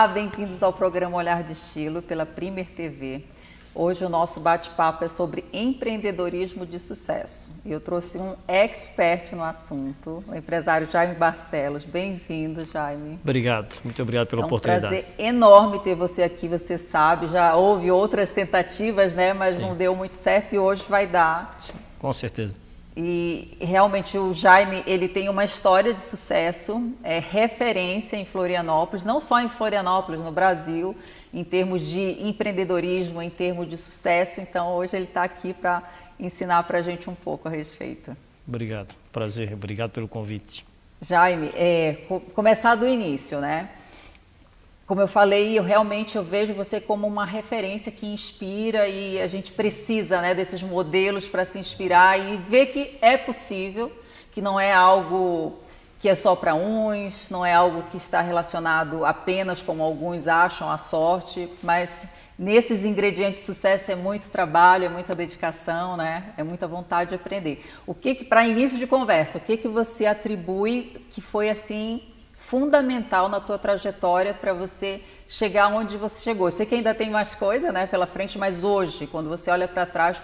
Olá, bem-vindos ao programa Olhar de Estilo pela Primer TV. Hoje o nosso bate-papo é sobre empreendedorismo de sucesso. E eu trouxe um expert no assunto, o empresário Jaime Barcelos. Bem-vindo, Jaime. Obrigado, muito obrigado pela oportunidade. É um prazer enorme ter você aqui, você sabe, já houve outras tentativas, né, mas não deu muito certo e hoje vai dar. Sim, com certeza. E realmente o Jaime, ele tem uma história de sucesso, é referência em Florianópolis, não só em Florianópolis, no Brasil, em termos de empreendedorismo, em termos de sucesso. Então hoje ele está aqui para ensinar para a gente um pouco a respeito. Obrigado, prazer, obrigado pelo convite. Jaime, começar do início, né? Como eu falei, eu vejo você como uma referência que inspira e a gente precisa, né, desses modelos para se inspirar e ver que é possível, que não é algo que é só para uns, não é algo que está relacionado apenas, como alguns acham, à sorte, mas nesses ingredientes de sucesso é muito trabalho, é muita dedicação, né? É muita vontade de aprender. Para início de conversa, o que você atribui que foi assim fundamental na tua trajetória para você chegar onde você chegou? Eu sei que ainda tem mais coisa, né, pela frente, mas hoje, quando você olha para trás,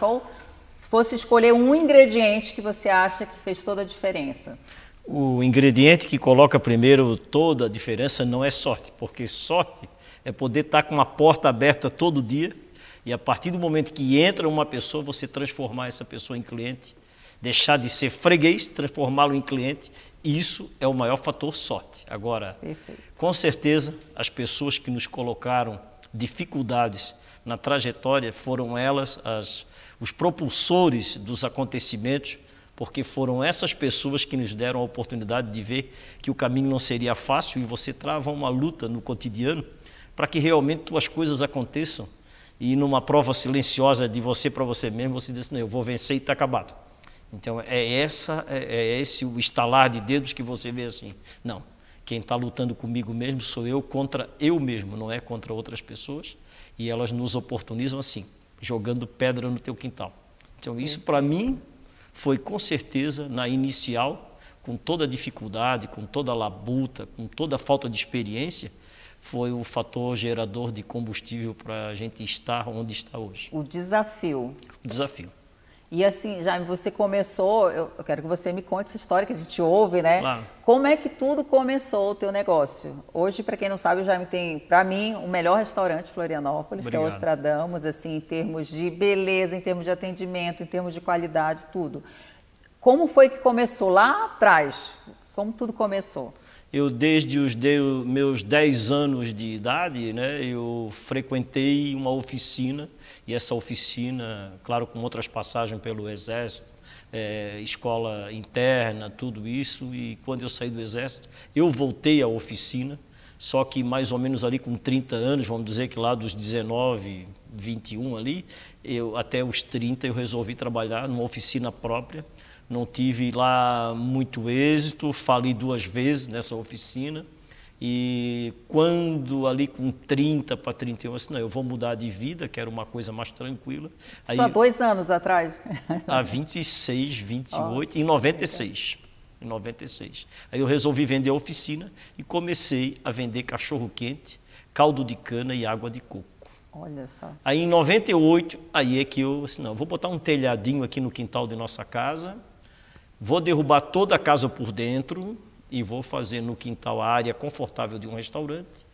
se fosse escolher um ingrediente que você acha que fez toda a diferença? O ingrediente que coloca primeiro toda a diferença não é sorte, porque sorte é poder estar com uma porta aberta todo dia e a partir do momento que entra uma pessoa, você transformar essa pessoa em cliente, deixar de ser freguês, transformá-lo em cliente. Isso é o maior fator sorte. Agora, perfeito. Com certeza, as pessoas que nos colocaram dificuldades na trajetória foram elas os propulsores dos acontecimentos, porque foram essas pessoas que nos deram a oportunidade de ver que o caminho não seria fácil e você trava uma luta no cotidiano para que realmente tuas coisas aconteçam. E numa prova silenciosa de você para você mesmo, você diz, não, eu vou vencer e está acabado. Então é esse o estalar de dedos que você vê assim, não, quem está lutando comigo mesmo sou eu contra eu mesmo, não é contra outras pessoas, e elas nos oportunizam assim, jogando pedra no teu quintal. Então isso para mim foi com certeza na inicial, com toda a dificuldade, com toda a labuta, com toda a falta de experiência, foi o fator gerador de combustível para a gente estar onde está hoje. O desafio. O desafio. E assim, Jaime, você começou, eu quero que você me conte essa história que a gente ouve, né? Claro. Como é que tudo começou o teu negócio? Hoje, para quem não sabe, o Jaime tem, para mim, o melhor restaurante de Florianópolis, Obrigado. Que é o Ostradamus, assim, em termos de beleza, em termos de atendimento, em termos de qualidade, tudo. Como foi que começou lá atrás? Como tudo começou? Eu, desde os meus 10 anos de idade, né, eu frequentei uma oficina, e essa oficina, claro, com outras passagens pelo Exército, escola interna, tudo isso, e quando eu saí do Exército, eu voltei à oficina, só que mais ou menos ali com 30 anos, vamos dizer que lá dos 19, 21 ali, até os 30 eu resolvi trabalhar numa oficina própria. Não tive lá muito êxito, fali 2 vezes nessa oficina e quando ali com 30 para 31, eu disse, não, eu vou mudar de vida, quero uma coisa mais tranquila. Só 2 anos atrás? Há 26, 28, em 96. Em 96. Aí eu resolvi vender a oficina e comecei a vender cachorro-quente, caldo de cana e água de coco. Olha só. Aí em 98, aí é que eu disse, não, vou botar um telhadinho aqui no quintal de nossa casa, vou derrubar toda a casa por dentro e vou fazer no quintal a área confortável de um restaurante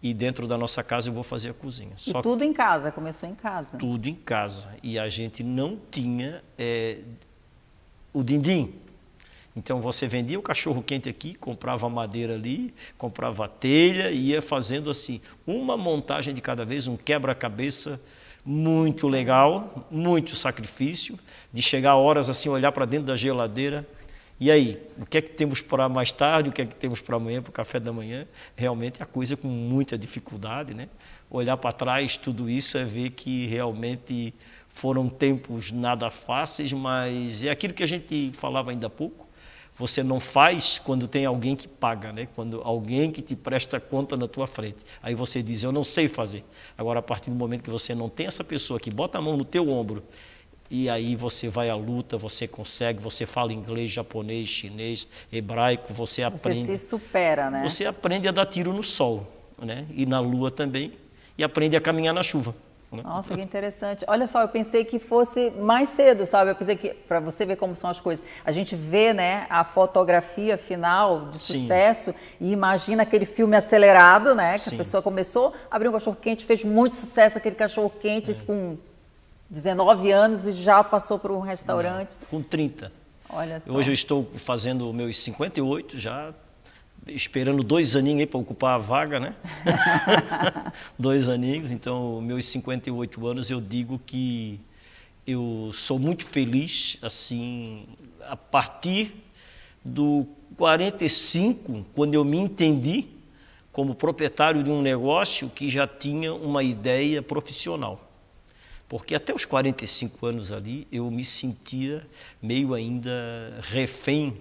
e dentro da nossa casa eu vou fazer a cozinha. E tudo em casa, começou em casa? Tudo em casa. E a gente não tinha o din-din. Então você vendia o cachorro-quente aqui, comprava madeira ali, comprava a telha e ia fazendo assim, uma montagem de cada vez, um quebra-cabeça muito legal, muito sacrifício, de chegar horas assim, olhar para dentro da geladeira, e aí, o que é que temos para mais tarde, o que é que temos para amanhã, para o café da manhã, realmente a coisa com muita dificuldade, né? Olhar para trás, tudo isso é ver que realmente foram tempos nada fáceis, mas é aquilo que a gente falava ainda há pouco, você não faz quando tem alguém que paga, né? Quando alguém que te presta conta na tua frente. Aí você diz, eu não sei fazer. Agora, a partir do momento que você não tem essa pessoa que bota a mão no teu ombro, e aí você vai à luta, você consegue, você fala inglês, japonês, chinês, hebraico, você aprende. Você se supera, né? Você aprende a dar tiro no sol. né? E na lua também, e aprende a caminhar na chuva. Né? Nossa, que interessante. Olha só, eu pensei que fosse mais cedo, sabe? Eu pensei que, para você ver como são as coisas, a gente vê, né, a fotografia final de sucesso e imagina aquele filme acelerado, né? Que a pessoa começou, abriu um cachorro-quente, fez muito sucesso aquele cachorro-quente com 19 anos e já passou por um restaurante. Não, com 30. Olha só. Hoje eu estou fazendo meus 58, já esperando 2 aninhos aí para ocupar a vaga, né? 2 aninhos, então meus 58 anos eu digo que eu sou muito feliz, assim, a partir do 45, quando eu me entendi como proprietário de um negócio que já tinha uma ideia profissional. Porque até os 45 anos ali eu me sentia meio ainda refém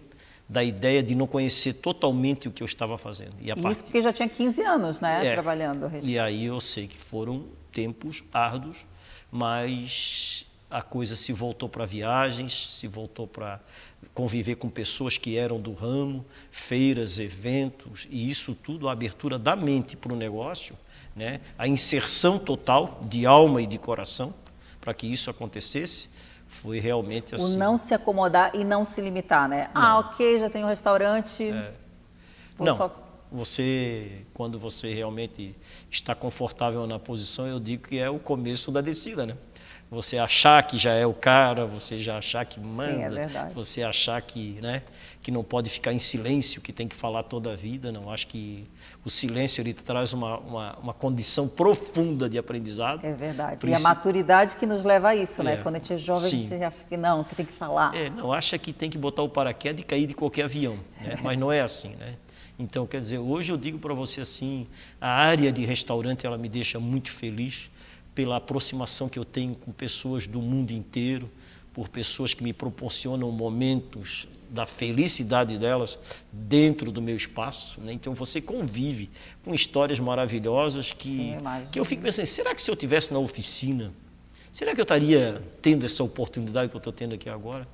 da ideia de não conhecer totalmente o que eu estava fazendo. Isso porque já tinha 15 anos, né, trabalhando. E aí eu sei que foram tempos árduos, mas a coisa se voltou para viagens, se voltou para conviver com pessoas que eram do ramo, feiras, eventos, e isso tudo, a abertura da mente para o negócio, né, a inserção total de alma e de coração para que isso acontecesse, foi realmente assim. O não se acomodar e não se limitar, né? Não. Ah, ok, já tem um restaurante. Não, quando você realmente está confortável na posição, eu digo que é o começo da descida, né? Você achar que já é o cara, você já achar que manda, sim, é verdade. Você achar que, né, que não pode ficar em silêncio, que tem que falar toda a vida. Não, acho que o silêncio ele traz uma condição profunda de aprendizado. É verdade. E a maturidade que nos leva a isso, né? Quando a gente é jovem, sim. A gente acha que não, que tem que falar. Não, acha que tem que botar o paraquedas e cair de qualquer avião, né? Mas não é assim, né? Então, quer dizer, hoje eu digo para você assim, a área de restaurante, ela me deixa muito feliz pela aproximação que eu tenho com pessoas do mundo inteiro, por pessoas que me proporcionam momentos da felicidade delas dentro do meu espaço, né? Então você convive com histórias maravilhosas que eu fico pensando, será que se eu estivesse na oficina, será que eu estaria tendo essa oportunidade que eu estou tendo aqui agora?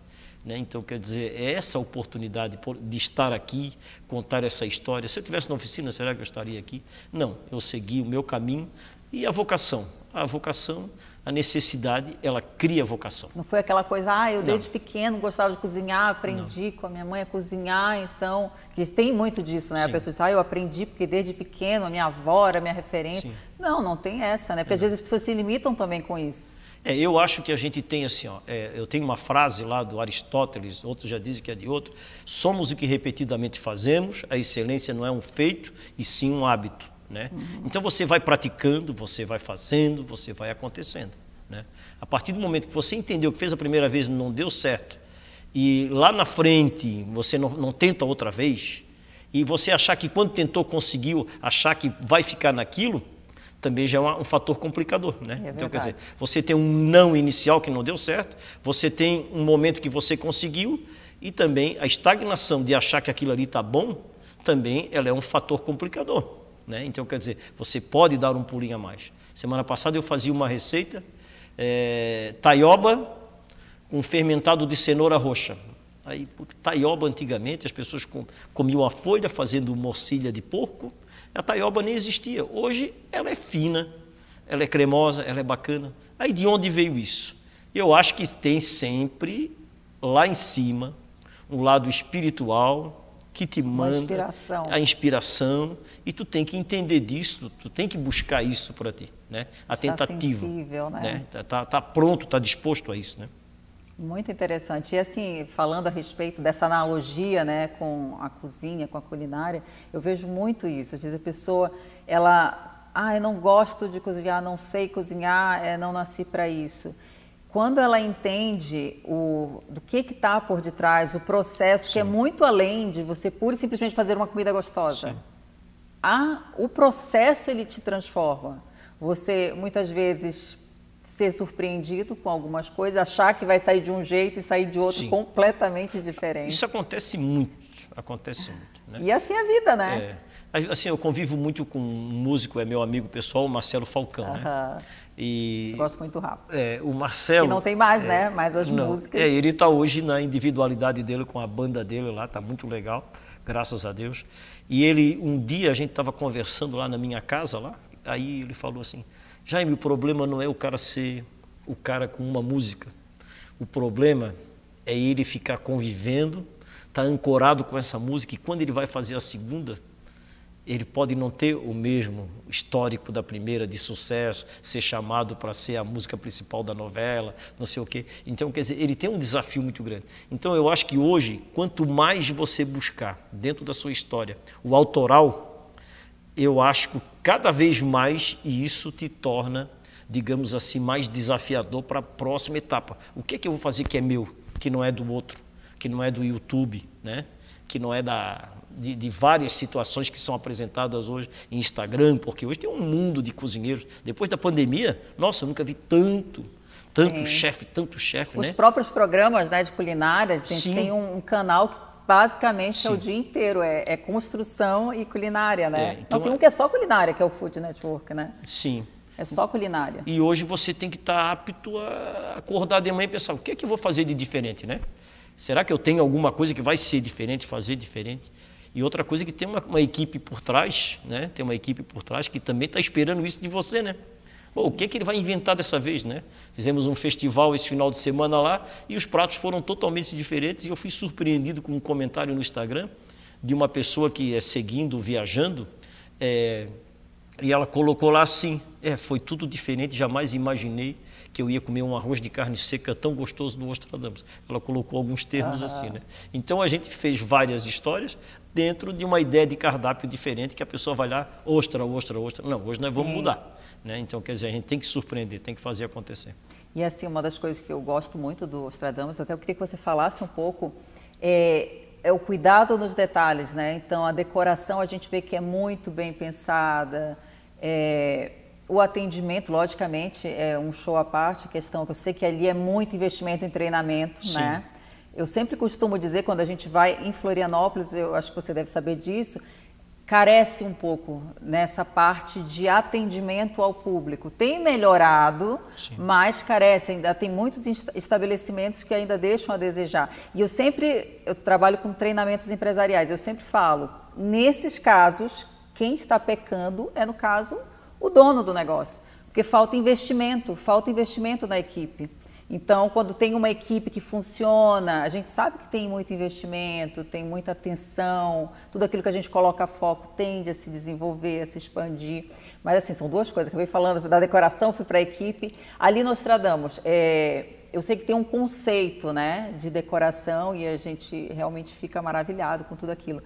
Né? Então, quer dizer, é essa oportunidade de estar aqui, contar essa história. Se eu estivesse na oficina, será que eu estaria aqui? Não, eu segui o meu caminho e a vocação. A vocação, a necessidade, ela cria vocação. Não foi aquela coisa, eu desde pequeno gostava de cozinhar, aprendi com a minha mãe a cozinhar, então, que tem muito disso, né? Sim. A pessoa diz, eu aprendi porque desde pequeno a minha avó era minha referência. Sim. Não tem essa, né? Porque às vezes as pessoas se limitam também com isso. Eu acho que a gente tem assim, eu tenho uma frase lá do Aristóteles, outros já dizem que é de outro, somos o que repetidamente fazemos, a excelência não é um feito, e sim um hábito. Né? Então você vai praticando, você vai fazendo, você vai acontecendo. Né? A partir do momento que você entendeu que fez a primeira vez e não deu certo, e lá na frente você não tenta outra vez, e você achar que quando tentou conseguiu, achar que vai ficar naquilo, também já é um fator complicador. Né? Então, quer dizer, você tem um não inicial que não deu certo, você tem um momento que você conseguiu, e também a estagnação de achar que aquilo ali está bom, também ela é um fator complicador. Né? Então, quer dizer, você pode dar um pulinho a mais. Semana passada eu fazia uma receita, taioba com fermentado de cenoura roxa. Aí, taioba antigamente, as pessoas comiam a folha fazendo morcilha de porco, a taioba nem existia. Hoje ela é fina, ela é cremosa, ela é bacana. Aí de onde veio isso? Eu acho que tem sempre lá em cima um lado espiritual, que te manda a inspiração, e tu tem que entender disso, tu tem que buscar isso para ti, né? A tentativa, sensível, né? Tá pronto, tá disposto a isso, né? Muito interessante. E assim, falando a respeito dessa analogia, né, com a cozinha, com a culinária, eu vejo muito isso. Às vezes a pessoa, eu não gosto de cozinhar, não sei cozinhar, não nasci para isso. Quando ela entende do que está por detrás, o processo, sim, que é muito além de você pura e simplesmente fazer uma comida gostosa. O processo, ele te transforma. Você, muitas vezes, ser surpreendido com algumas coisas, achar que vai sair de um jeito e sair de outro, sim, completamente diferente. Isso acontece muito, né? E assim a vida, né? Assim, eu convivo muito com um músico, é meu amigo pessoal, o Marcelo Falcão, né? Eu gosto muito do Rafa. O Marcelo... Que não tem mais, né? Mais as músicas. Ele está hoje na individualidade dele, com a banda dele lá, está muito legal. graças a Deus. E ele, um dia, a gente estava conversando lá na minha casa, lá, aí ele falou assim, Jaime, o problema não é o cara ser o cara com uma música. O problema é ele ficar convivendo, tá ancorado com essa música, e quando ele vai fazer a segunda, ele pode não ter o mesmo histórico da primeira de sucesso, ser chamado para ser a música principal da novela, não sei o quê. Então, quer dizer, ele tem um desafio muito grande. Então, eu acho que hoje, quanto mais você buscar dentro da sua história o autoral, eu acho que cada vez mais isso te torna, digamos assim, mais desafiador para a próxima etapa. O que é que eu vou fazer que é meu, que não é do outro, que não é do YouTube, né? Que não é de várias situações que são apresentadas hoje em Instagram, porque hoje tem um mundo de cozinheiros. Depois da pandemia, nossa, eu nunca vi tanto chefe, Os né? próprios programas, né, de culinária, a gente tem um canal que basicamente é o dia inteiro, é construção e culinária, né? Então, não, tem um que é só culinária, que é o Food Network, né? Sim. É só culinária. E hoje você tem que estar apto a acordar de manhã e pensar, o que é que eu vou fazer de diferente, né? Será que eu tenho alguma coisa que vai ser diferente, fazer diferente? E outra coisa é que tem uma equipe por trás, né? Tem uma equipe por trás que também está esperando isso de você, né? Pô, o que é que ele vai inventar dessa vez, né? Fizemos um festival esse final de semana lá e os pratos foram totalmente diferentes e eu fui surpreendido com um comentário no Instagram de uma pessoa que é seguindo, viajando, e ela colocou lá assim, foi tudo diferente, jamais imaginei que eu ia comer um arroz de carne seca tão gostoso no Nostradamus. Ela colocou alguns termos assim, né? Então a gente fez várias histórias dentro de uma ideia de cardápio diferente que a pessoa vai lá, ostra. Não, hoje nós vamos mudar, né? Então, quer dizer, a gente tem que surpreender, tem que fazer acontecer. E assim, uma das coisas que eu gosto muito do Nostradamus, até eu queria que você falasse um pouco, é o cuidado nos detalhes, né? Então, a decoração a gente vê que é muito bem pensada, o atendimento, logicamente, é um show à parte, questão que eu sei que ali é muito investimento em treinamento, Sim. né? Eu sempre costumo dizer, quando a gente vai em Florianópolis, eu acho que você deve saber disso, carece um pouco nessa parte de atendimento ao público. Tem melhorado, sim, mas carece, ainda tem muitos estabelecimentos que ainda deixam a desejar. E eu trabalho com treinamentos empresariais, eu sempre falo, nesses casos, quem está pecando é, no caso, o dono do negócio, porque falta investimento na equipe. Então, quando tem uma equipe que funciona, a gente sabe que tem muito investimento, tem muita atenção, tudo aquilo que a gente coloca foco tende a se desenvolver, a se expandir. Mas, assim, são duas coisas. Acabei falando da decoração, fui para a equipe. Ali Nostradamus, eu sei que tem um conceito, né, de decoração e a gente realmente fica maravilhado com tudo aquilo.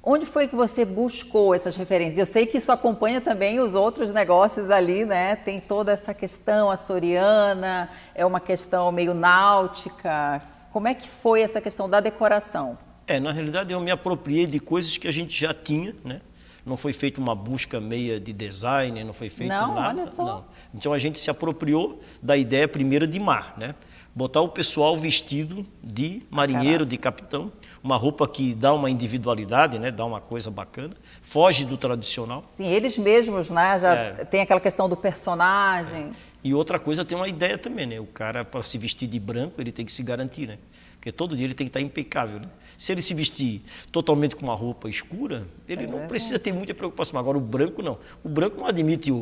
Onde foi que você buscou essas referências? Eu sei que isso acompanha também os outros negócios ali, né? Tem toda essa questão açoriana, é uma questão meio náutica. Como é que foi essa questão da decoração? Na realidade, eu me apropriei de coisas que a gente já tinha, né? Não foi feita uma busca meia de design, não foi feito nada. Olha só. Não. Então, a gente se apropriou da ideia primeira de mar, né? Botar o pessoal vestido de marinheiro, de capitão, uma roupa que dá uma individualidade, né? Dá uma coisa bacana, foge do tradicional. Sim, eles mesmos, né? Já tem aquela questão do personagem. E outra coisa, tem uma ideia também, né? O cara, para se vestir de branco, ele tem que se garantir, né? Porque todo dia ele tem que estar impecável, né? Se ele se vestir totalmente com uma roupa escura, ele não precisa ter muita preocupação. Agora, o branco não. O branco não admite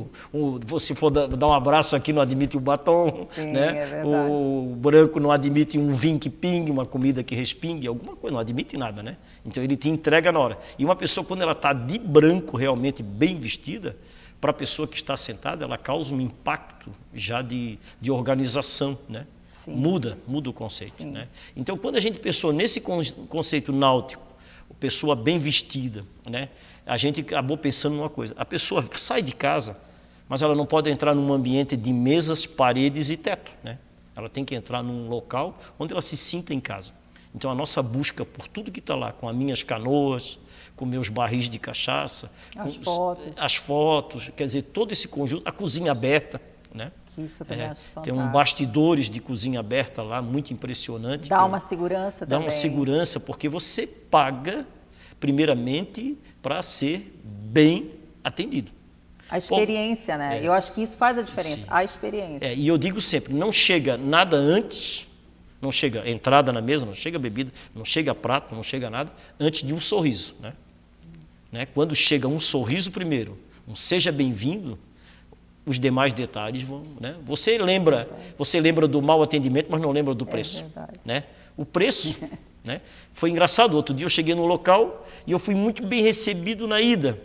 você for dar um abraço aqui, não admite o batom, sim, né? É verdade. O branco não admite um vinho que pingue, uma comida que respingue, alguma coisa, não admite nada, né? Então, ele te entrega na hora. E uma pessoa, quando ela está de branco, realmente bem vestida, para a pessoa que está sentada, ela causa um impacto já de organização, né? Muda o conceito, né? Então, quando a gente pensou nesse conceito náutico, pessoa bem vestida, né? A gente acabou pensando numa coisa, a pessoa sai de casa, mas ela não pode entrar num ambiente de mesas, paredes e teto, né? Ela tem que entrar num local onde ela se sinta em casa. Então, a nossa busca por tudo que está lá, com as minhas canoas, com meus barris de cachaça, as fotos, quer dizer, todo esse conjunto, a cozinha aberta, né? Isso eu também acho fantástico. Tem bastidores de cozinha aberta lá, muito impressionante. Dá uma segurança também. Dá uma segurança, porque você paga, primeiramente, para ser bem atendido. A experiência, né? Eu acho que isso faz a diferença, a experiência. E eu digo sempre, não chega nada antes, não chega entrada na mesa, não chega bebida, não chega prato, não chega nada, antes de um sorriso, né? Quando chega um sorriso primeiro, um seja bem-vindo, os demais detalhes vão, né? Você lembra do mau atendimento, mas não lembra do preço, né? O preço, né? Foi engraçado, outro dia eu cheguei no local e eu fui muito bem recebido na ida.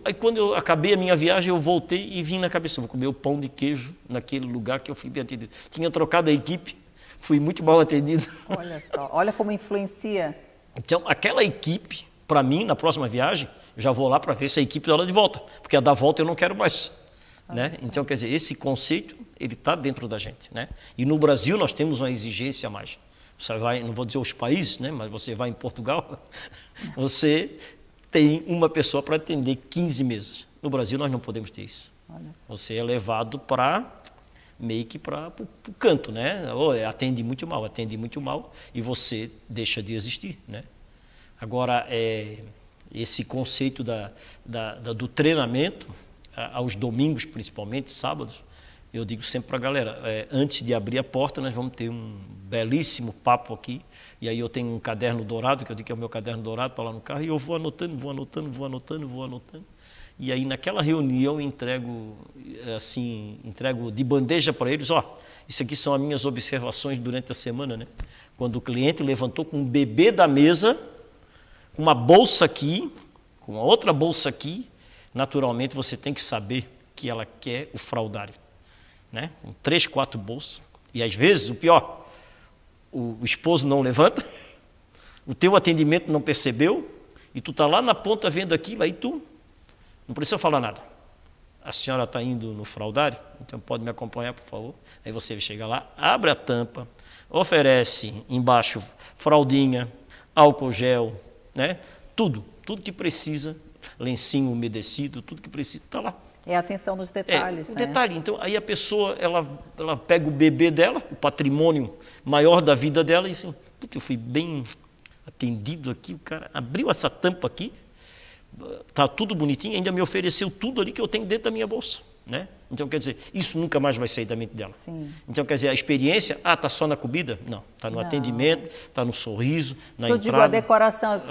Aí quando eu acabei a minha viagem, eu voltei e vim na cabeça, vou comer o pão de queijo naquele lugar que eu fui bem atendido. Tinha trocado a equipe, fui muito mal atendido. Olha só, olha como influencia. Então, aquela equipe, para mim, na próxima viagem, eu já vou lá para ver se a equipe dá ela de volta, porque a da volta eu não quero mais. Né? Então, quer dizer, esse conceito, ele está dentro da gente. Né? E no Brasil nós temos uma exigência a mais. Você vai, não vou dizer os países, né? Mas você vai em Portugal, você tem uma pessoa para atender 15 mesas. No Brasil nós não podemos ter isso. Você é levado para meio que para o canto, né? Ou atende muito mal e você deixa de existir, né? Agora, esse conceito do treinamento, aos domingos principalmente, sábados, eu digo sempre para a galera, antes de abrir a porta, nós vamos ter um belíssimo papo aqui, e aí eu tenho um caderno dourado, que eu digo que é o meu caderno dourado, está lá no carro, e eu vou anotando, e aí naquela reunião eu entrego de bandeja para eles, isso aqui são as minhas observações durante a semana, né? Quando o cliente levantou com um bebê da mesa, com uma bolsa aqui, com uma outra bolsa aqui, naturalmente você tem que saber que ela quer o fraudário. Né? Com 3, 4 bolsas, e às vezes, o pior, o esposo não levanta, o teu atendimento não percebeu, e tu está lá na ponta vendo aquilo, aí tu não precisa falar nada. A senhora está indo no fraudário, então pode me acompanhar, por favor. Aí você chega lá, abre a tampa, oferece embaixo fraldinha, álcool gel, né? Tudo que precisa, lencinho umedecido, tudo que precisa, está lá. É a atenção nos detalhes, né? Detalhe, então, aí a pessoa, ela pega o bebê dela, o patrimônio maior da vida dela, e assim, eu fui bem atendido aqui, o cara abriu essa tampa aqui, tá tudo bonitinho, ainda me ofereceu tudo ali que eu tenho dentro da minha bolsa, né? Então, quer dizer, isso nunca mais vai sair da mente dela. Sim. Então, quer dizer, a experiência, está só na comida? Não, está no atendimento, está no sorriso, na entrada. Eu digo a decoração,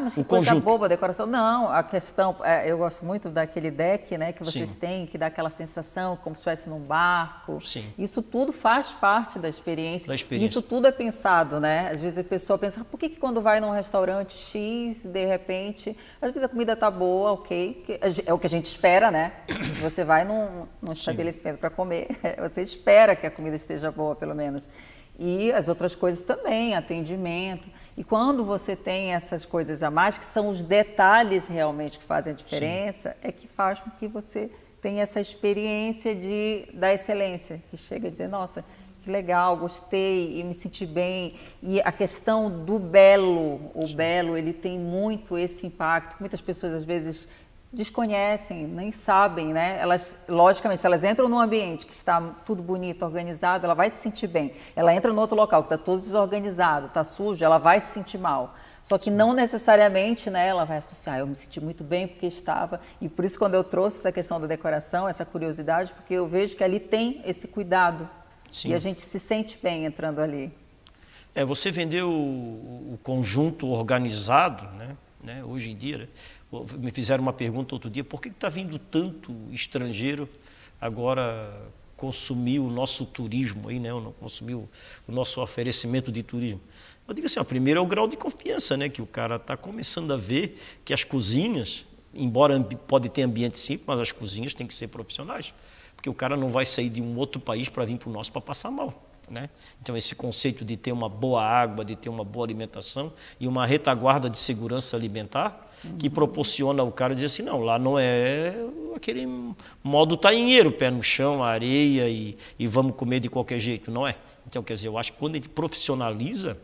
mas que coisa conjunto. boba a decoração. Não, a questão, eu gosto muito daquele deck, né, que vocês têm, que dá aquela sensação como se estivesse num barco. Sim. Isso tudo faz parte da experiência. Isso tudo é pensado, né? Às vezes a pessoa pensa, por que quando vai num restaurante X, de repente, às vezes a comida está boa, ok, é o que a gente espera, né? Se você vai num estabelecimento para comer, você espera que a comida esteja boa, pelo menos. E as outras coisas também, atendimento. E quando você tem essas coisas a mais, que são os detalhes realmente que fazem a diferença, é que faz com que você tenha essa experiência da excelência, que chega a dizer, nossa, que legal, gostei e me senti bem. E a questão do belo, o belo, ele tem muito esse impacto. Muitas pessoas, às vezes, desconhecem, nem sabem, né? Elas, logicamente, se elas entram num ambiente que está tudo bonito, organizado, ela vai se sentir bem. Ela entra num outro local que está todo desorganizado, está sujo, ela vai se sentir mal. Só que não necessariamente, né, ela vai associar, eu me senti muito bem porque estava... E por isso, quando eu trouxe essa questão da decoração, essa curiosidade, porque eu vejo que ali tem esse cuidado. Sim. E a gente se sente bem entrando ali. Você vendeu o conjunto organizado, né? Hoje em dia, né? Me fizeram uma pergunta outro dia, por que está vindo tanto estrangeiro agora consumir o nosso turismo, aí, né? Consumir o nosso oferecimento de turismo? Eu digo assim, primeiro é o grau de confiança, né? Que o cara está começando a ver que as cozinhas, embora pode ter ambiente simples, mas as cozinhas têm que ser profissionais, porque o cara não vai sair de um outro país para vir para o nosso para passar mal. Né? Então esse conceito de ter uma boa água, de ter uma boa alimentação e uma retaguarda de segurança alimentar que proporciona ao cara dizer assim, não, lá não é aquele modo tainheiro, pé no chão, areia e vamos comer de qualquer jeito, não é? Então, quer dizer, eu acho que quando a gente profissionaliza,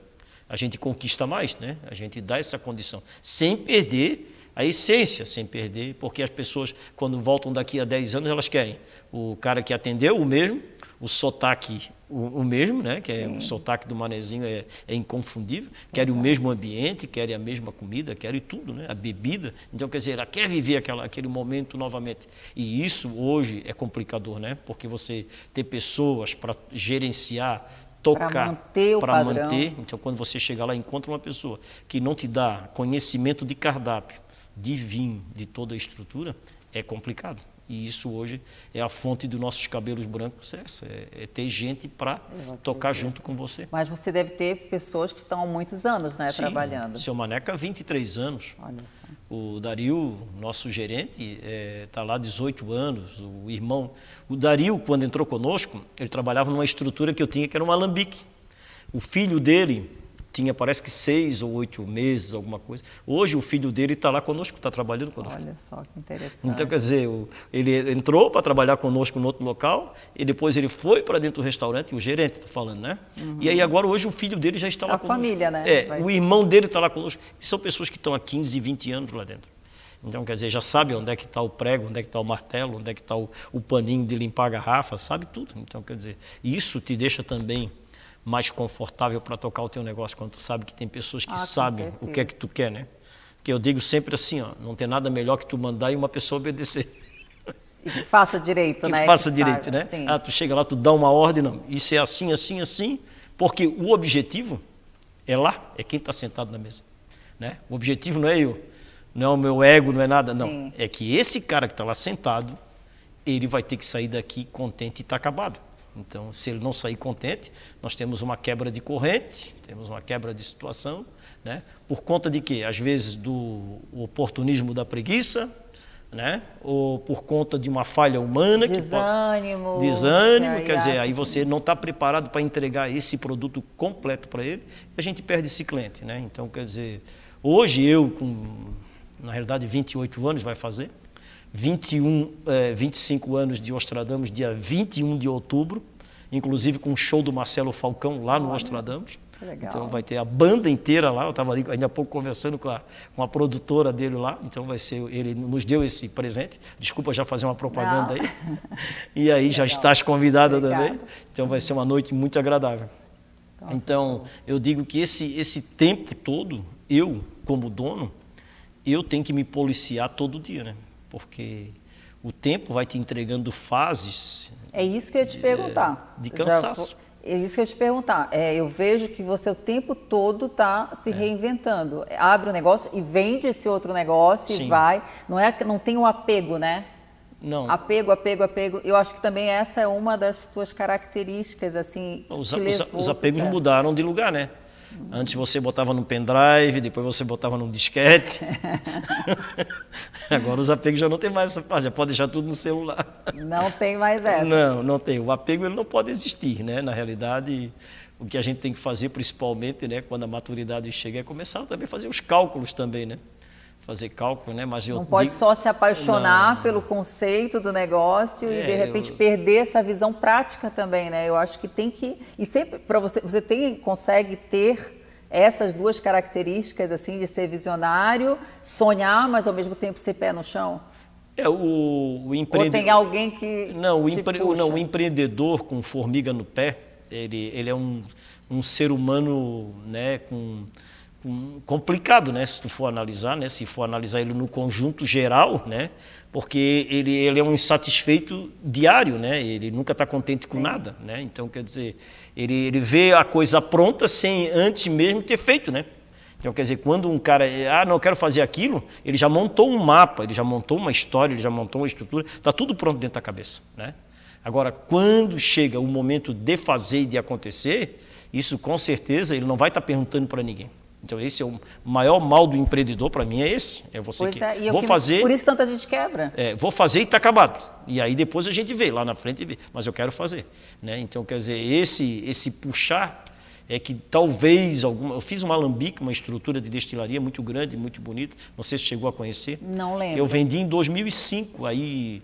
a gente conquista mais, né? A gente dá essa condição, sem perder a essência, sem perder, porque as pessoas, quando voltam daqui a 10 anos, elas querem o cara que atendeu o mesmo, o sotaque o mesmo, né? Que é o sotaque do manezinho é inconfundível, querem o mesmo ambiente, querem a mesma comida, querem tudo, né? A bebida. Então, quer dizer, ela quer viver aquele momento novamente. E isso hoje é complicador, né? Porque você ter pessoas para gerenciar tocar, para manter o padrão. manter. Então, quando você chegar lá e encontra uma pessoa que não te dá conhecimento de cardápio, de vinho, de toda a estrutura, é complicado. E isso hoje é a fonte dos nossos cabelos brancos, é ter gente para tocar junto com você. Mas você deve ter pessoas que estão há muitos anos, né, Sim, trabalhando. Seu Maneca há 23 anos. Olha só. O Dario, nosso gerente, está lá há 18 anos. O irmão, o Dario, quando entrou conosco, ele trabalhava numa estrutura que eu tinha, que era um alambique. O filho dele tinha, parece que 6 ou 8 meses, alguma coisa. Hoje o filho dele está lá conosco, está trabalhando conosco. Olha só que interessante. Então, quer dizer, ele entrou para trabalhar conosco no outro local, e depois ele foi para dentro do restaurante, o gerente, estou falando, né? E aí agora, hoje, o filho dele já está lá conosco. A família, né? O irmão dele está lá conosco. E são pessoas que estão há 15, 20 anos lá dentro. Então, quer dizer, já sabe onde é que está o prego, onde é que está o martelo, onde é que está o paninho de limpar a garrafa, sabe tudo. Então, quer dizer, isso te deixa também mais confortável para tocar o teu negócio, quando tu sabe que tem pessoas que sabem o que é que tu quer, né? Porque eu digo sempre assim, ó, não tem nada melhor que tu mandar e uma pessoa obedecer. E que faça direito, né? Que faça direito, né? Sim. Tu chega lá, tu dá uma ordem, não, isso é assim, assim, assim, porque o objetivo é lá, é quem está sentado na mesa, né? O objetivo não é eu, não é o meu ego, não é nada, Sim. não. É que esse cara que está lá sentado, ele vai ter que sair daqui contente e está acabado. Então, se ele não sair contente, nós temos uma quebra de corrente, temos uma quebra de situação, né? Por conta de quê? Às vezes do oportunismo da preguiça, né? Ou por conta de uma falha humana. Desânimo. Quer dizer, aí você não está preparado para entregar esse produto completo para ele, e a gente perde esse cliente, né? Então, quer dizer, hoje eu, com, na realidade, 28 anos vai fazer, 25 anos de Ostradamus, dia 21 de outubro, inclusive com o show do Marcelo Falcão lá no Ostradamus. Legal. Então vai ter a banda inteira lá, eu estava ali ainda há pouco conversando com a produtora dele lá, então vai ser, ele nos deu esse presente, desculpa já fazer uma propaganda aí, e aí já estás convidada também, então vai ser uma noite muito agradável. Nossa, então eu digo que esse tempo todo, eu como dono, eu tenho que me policiar todo dia, né? Porque o tempo vai te entregando fases. É isso que eu ia te perguntar. De cansaço. É isso que eu ia te perguntar. Eu vejo que você o tempo todo está se reinventando. Abre um negócio e vende esse outro negócio. Sim. E vai. Não tem um apego, né? Não. Apego. Eu acho que também essa é uma das tuas características, assim, os apegos mudaram de lugar, né? Antes você botava no pendrive, depois você botava num disquete. Agora os apegos já não tem mais essa parte, já pode deixar tudo no celular. Não tem mais essa. Não tem. O apego ele não pode existir, né? Na realidade, o que a gente tem que fazer principalmente, né, quando a maturidade chega, é começar também a fazer os cálculos também, né? Fazer cálculo, né? Mas não pode só se apaixonar pelo conceito do negócio e de repente perder essa visão prática também, né? Eu acho que tem que, e sempre para você consegue ter essas duas características assim de ser visionário, sonhar, mas ao mesmo tempo ser pé no chão. O empreendedor. Ou tem alguém que o empreendedor com formiga no pé, ele é um ser humano, né, complicado, né, se tu for analisar, né, se for analisar ele no conjunto geral, né, porque ele é um insatisfeito diário, né, ele nunca está contente com nada, né, então quer dizer, ele vê a coisa pronta sem antes mesmo ter feito, né. Então quer dizer, quando um cara, não quero fazer aquilo, ele já montou um mapa, ele já montou uma história, ele já montou uma estrutura, está tudo pronto dentro da cabeça, né. Agora, quando chega o momento de fazer e de acontecer, isso com certeza ele não vai estar perguntando para ninguém. Então esse é o maior mal do empreendedor, para mim é esse, é você fazer. Por isso tanta gente quebra. Vou fazer e está acabado. E aí depois a gente vê lá na frente e vê, mas eu quero fazer, né? Então quer dizer, esse puxar é que talvez eu fiz um alambique, uma estrutura de destilaria muito grande, muito bonita, não sei se chegou a conhecer. Não lembro. Eu vendi em 2005, aí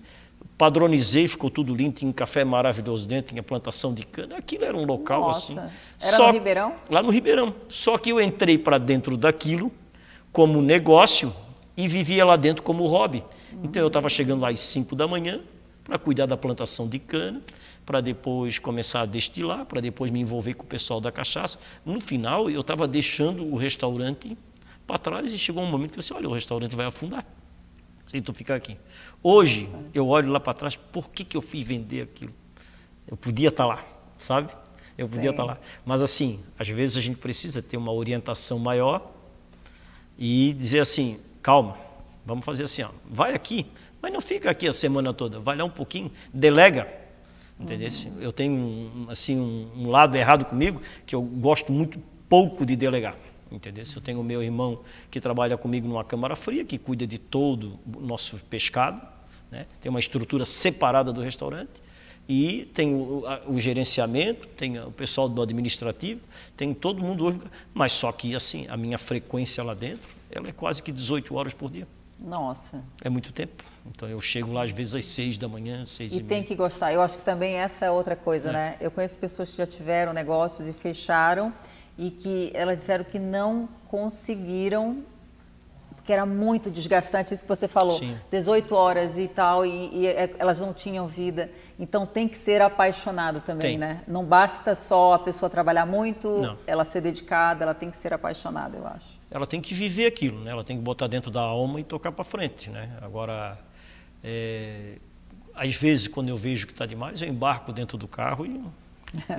padronizei, ficou tudo lindo, tinha um café maravilhoso dentro, tinha plantação de cana, aquilo era um local assim. Era no Ribeirão? Lá no Ribeirão. Só que eu entrei para dentro daquilo como negócio e vivia lá dentro como hobby. Então eu estava chegando lá às 5 da manhã para cuidar da plantação de cana, para depois começar a destilar, para depois me envolver com o pessoal da cachaça. No final eu estava deixando o restaurante para trás e chegou um momento que eu disse, olha, o restaurante vai afundar se tu ficar aqui. Hoje, eu olho lá para trás, por que eu fui vender aquilo? Eu podia estar lá, sabe? eu podia estar lá. Mas assim, às vezes a gente precisa ter uma orientação maior e dizer assim, calma, vamos fazer assim, ó, vai aqui, mas não fica aqui a semana toda, vai lá um pouquinho, delega, entendeu? Eu tenho um lado errado comigo, que eu gosto muito pouco de delegar, entendeu? Eu tenho o meu irmão que trabalha comigo numa câmara fria, que cuida de todo o nosso pescado, né? Tem uma estrutura separada do restaurante, e tem o gerenciamento, tem o pessoal do administrativo, tem todo mundo, mas só que assim, a minha frequência lá dentro, ela é quase que 18 horas por dia. Nossa. É muito tempo. Então eu chego lá às vezes às 6 da manhã, 6 e meia. E tem que gostar. Eu acho que também essa é outra coisa, né? Eu conheço pessoas que já tiveram negócios e fecharam e que elas disseram que não conseguiram, porque era muito desgastante, isso que você falou, Sim. 18 horas e tal, e elas não tinham vida. Então tem que ser apaixonado também, né? Não basta só a pessoa trabalhar muito, ela ser dedicada, ela tem que ser apaixonada, eu acho. Ela tem que viver aquilo, né? Ela tem que botar dentro da alma e tocar para frente, né? Agora, às vezes quando eu vejo que está demais, eu embarco dentro do carro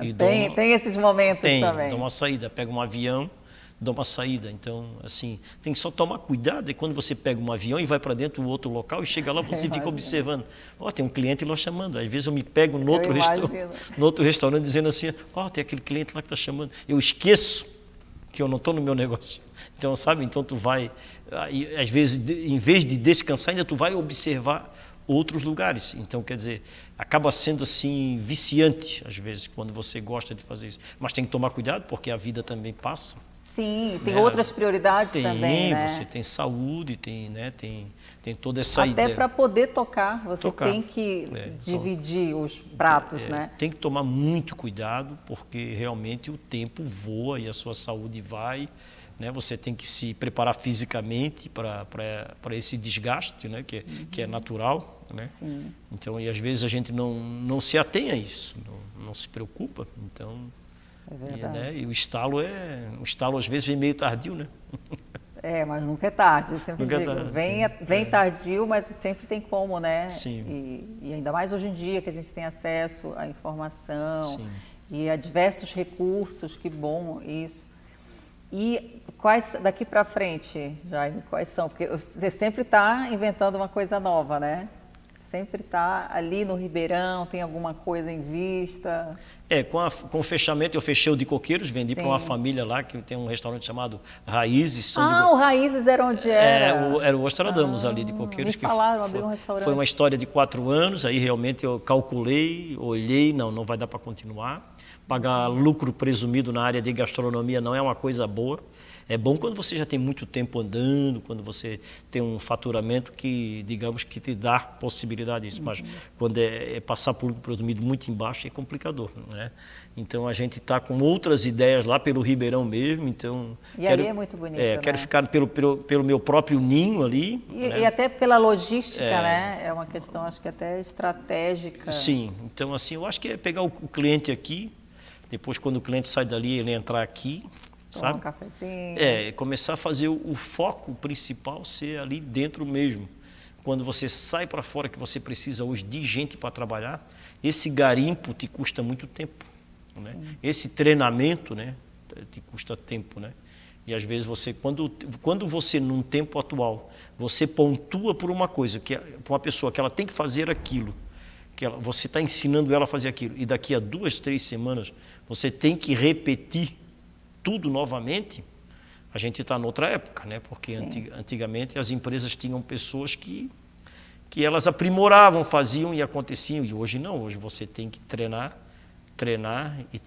e tem esses momentos também. Dou uma saída, pego um avião, dou uma saída. Então, assim, tem que só tomar cuidado. E quando você pega um avião e vai para dentro do outro local e chega lá, você fica observando. Tem um cliente lá chamando. Às vezes eu me pego no outro restaurante dizendo assim, tem aquele cliente lá que está chamando. Eu esqueço que eu não estou no meu negócio. Então, sabe? Então, tu vai, às vezes, em vez de descansar, ainda tu vai observar outros lugares. Então, quer dizer, acaba sendo assim viciante, às vezes, quando você gosta de fazer isso. Mas tem que tomar cuidado, porque a vida também passa. Sim, tem outras prioridades também, né? Você tem saúde, tem toda essa ideia. Até para poder tocar, você tem que dividir os pratos, né? Tem que tomar muito cuidado, porque realmente o tempo voa e a sua saúde vai, né? Você tem que se preparar fisicamente para esse desgaste, né? Que é natural, né? Sim. Então, e às vezes a gente não se atém a isso, não se preocupa, então... É verdade. E o estalo às vezes vem meio tardio, né? Mas nunca é tarde, eu sempre digo. Vem tardio, mas sempre tem como, né? Sim. E ainda mais hoje em dia que a gente tem acesso à informação. Sim. E a diversos recursos, que bom isso. E daqui para frente, Jaime, quais são? Porque você sempre está inventando uma coisa nova, né? Sempre está ali no Ribeirão, tem alguma coisa em vista? Com o fechamento, eu fechei o de Coqueiros, vendi para uma família lá, que tem um restaurante chamado Raízes. O Raízes era onde era? Era o Ostradamus ali de Coqueiros. Me falaram, abriu um restaurante. Foi uma história de 4 anos, aí realmente eu calculei, olhei, não vai dar para continuar. Pagar lucro presumido na área de gastronomia não é uma coisa boa. É bom quando você já tem muito tempo andando, quando você tem um faturamento que, digamos, que te dá possibilidade disso. Mas quando é passar por lucro presumido muito embaixo, é complicador, né? Então, a gente está com outras ideias lá pelo Ribeirão mesmo. Então, ali é muito bonito, né? Quero ficar pelo meu próprio ninho ali. E até pela logística, né? É uma questão, acho que até estratégica. Sim. Então, assim, eu acho que é pegar o cliente aqui, depois, quando o cliente sai dali, ele entrar aqui, sabe? Um cafezinho. Começar a fazer o foco principal ser ali dentro mesmo. Quando você sai para fora, que você precisa hoje de gente para trabalhar, esse garimpo te custa muito tempo, né? Esse treinamento, né, te custa tempo, né? E às vezes você, quando você num tempo atual, você pontua por uma coisa, que para uma pessoa que ela tem que fazer aquilo, você está ensinando ela a fazer aquilo, e daqui a 2, 3 semanas você tem que repetir tudo novamente, a gente está noutra época, né? Porque antigamente as empresas tinham pessoas que elas aprimoravam, faziam e aconteciam, e hoje não, hoje você tem que treinar e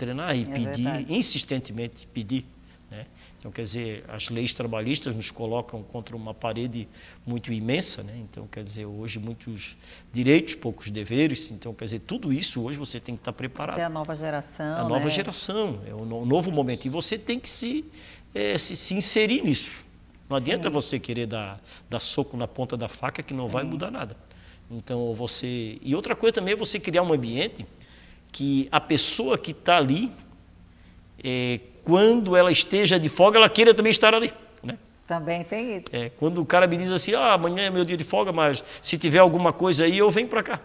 pedir, insistentemente pedir, né? Então, quer dizer, as leis trabalhistas nos colocam contra uma parede muito imensa, né? Então, quer dizer, hoje muitos direitos, poucos deveres. Então, quer dizer, tudo isso hoje você tem que estar preparado. Até a nova geração. A nova geração, é um novo momento. E você tem que se inserir nisso. Não adianta você querer dar soco na ponta da faca, que não vai mudar nada. Então, E outra coisa também é você criar um ambiente que a pessoa que está ali, quando ela esteja de folga, ela queira também estar ali, né? Também tem isso. Quando o cara me diz assim, amanhã é meu dia de folga, mas se tiver alguma coisa aí, eu venho para cá.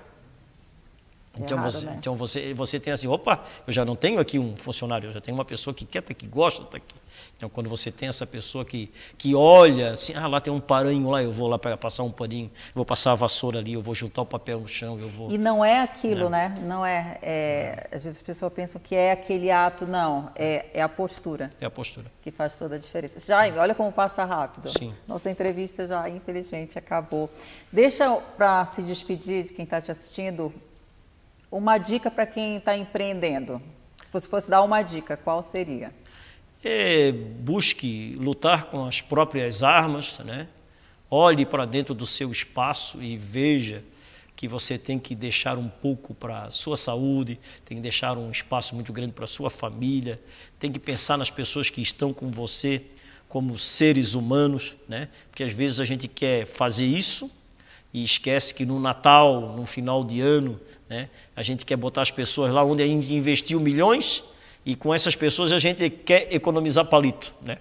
Então, errado, né? então você tem assim, opa, eu já não tenho aqui um funcionário, eu já tenho uma pessoa que quer estar aqui, gosta de estar aqui. Então, quando você tem essa pessoa que olha, assim, lá tem um paranho lá, eu vou lá para passar um paninho, vou passar a vassoura ali, eu vou juntar o papel no chão, eu vou... E não é aquilo, né? Não às vezes as pessoas pensam que é aquele ato, não, é a postura. É a postura. Que faz toda a diferença. Jaime, olha como passa rápido. Sim. Nossa entrevista já, infelizmente, acabou. Deixa para se despedir de quem está te assistindo, uma dica para quem está empreendendo. Se você fosse dar uma dica, qual seria? Busque lutar com as próprias armas, né? Olhe para dentro do seu espaço e veja que você tem que deixar um pouco para a sua saúde, tem que deixar um espaço muito grande para a sua família, tem que pensar nas pessoas que estão com você como seres humanos, né? Porque às vezes a gente quer fazer isso e esquece que no Natal, no final de ano, né, a gente quer botar as pessoas lá onde a gente investiu milhões e com essas pessoas a gente quer economizar palito, né?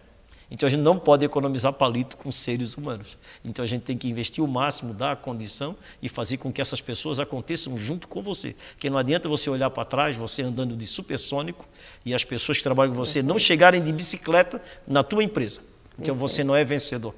Então a gente não pode economizar palito com seres humanos. Então a gente tem que investir o máximo, dar a condição e fazer com que essas pessoas aconteçam junto com você. Porque não adianta você olhar para trás, você andando de supersônico e as pessoas que trabalham com você não chegarem de bicicleta na tua empresa. Então você não é vencedor.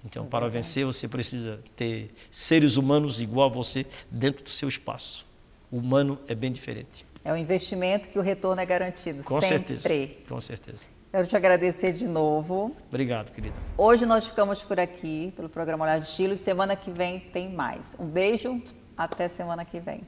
Então para vencer você precisa ter seres humanos igual a você dentro do seu espaço. O humano é bem diferente. É um investimento que o retorno é garantido, com sempre. Certeza, com certeza. Quero te agradecer de novo. Obrigado, querida. Hoje nós ficamos por aqui, pelo programa Olhar de Estilo, e semana que vem tem mais. Um beijo, até semana que vem.